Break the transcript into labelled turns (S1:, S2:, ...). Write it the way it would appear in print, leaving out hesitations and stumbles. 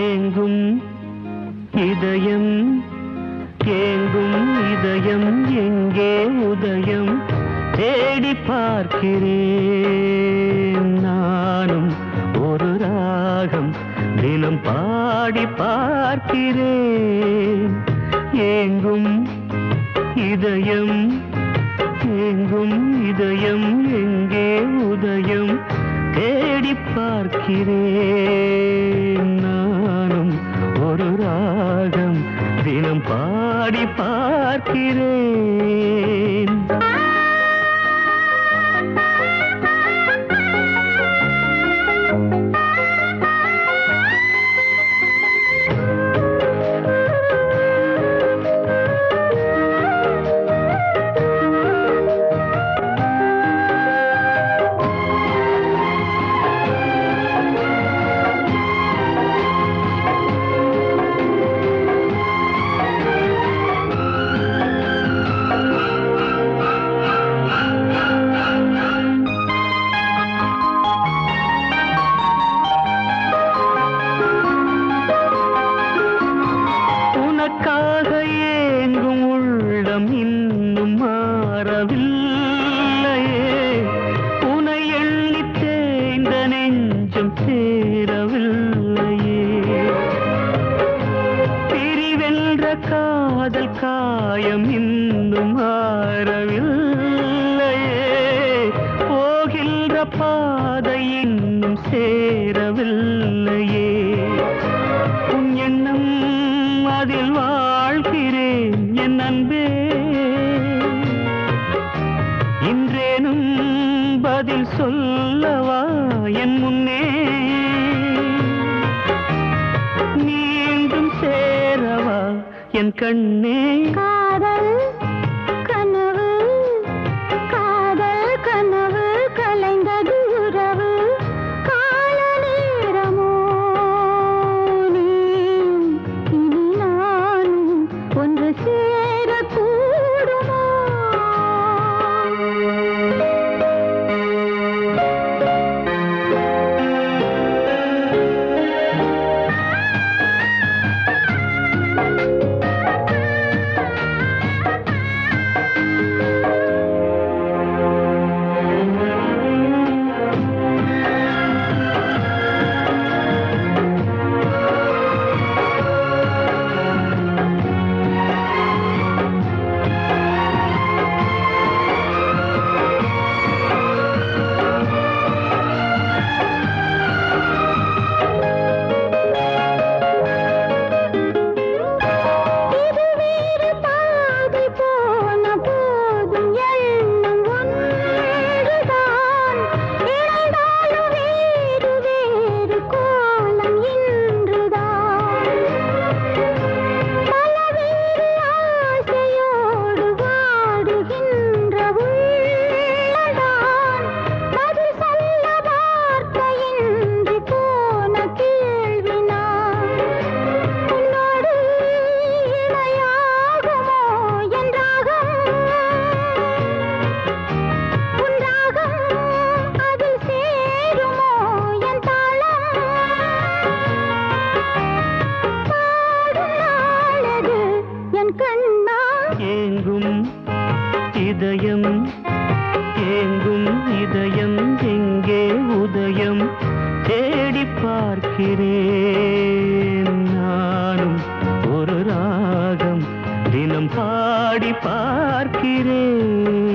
S1: ஏங்கும் இதயம் ஏங்கும் இதயம் எங்கே உதயம் தேடி பார்க்கிறேன் நானும் ஒரு ராகம் தினம் பாடி பார்க்கிறேன் ஏங்கும் இதயம் ஏங்கும் இதயம் எங்கே உதயம் தேடி பார்க்கிறேன் நானும் ஒரு ராகம் தினம் பாடி பார்க்கிறேன் உனக்காக ஏங்கும் உள்ளம் இன்னும் மாறவில்லையே உனை எண்ணி தேய்ந்த நெஞ்சம் சேரவில்லையே பிரிவென்ற காதல் காயம் இன்னும் மாறவில்லையே போகின்ற பாதை இன்னும் சேரவில்லையே உன் எண்ணம் அதில் வாழ்கிறேன் என் அன்பே இன்றேனும் பதில் சொல்லவா என் முன்னே மீண்டும் சேரவா என் கண்ணே
S2: காதல் கனவு காதல் கனவு கலைந்தது உறவு கால நேரமோ நீ இனி நானும் ஒன்று சேரக்கூடுமோ
S1: ஏங்கும் இதயம் ஏங்கும் இதயம் எங்கே உதயம் தேடி பார்க்கிறேன் நானும் ஒரு ராகம் தினம் பாடி பார்க்கிறேன்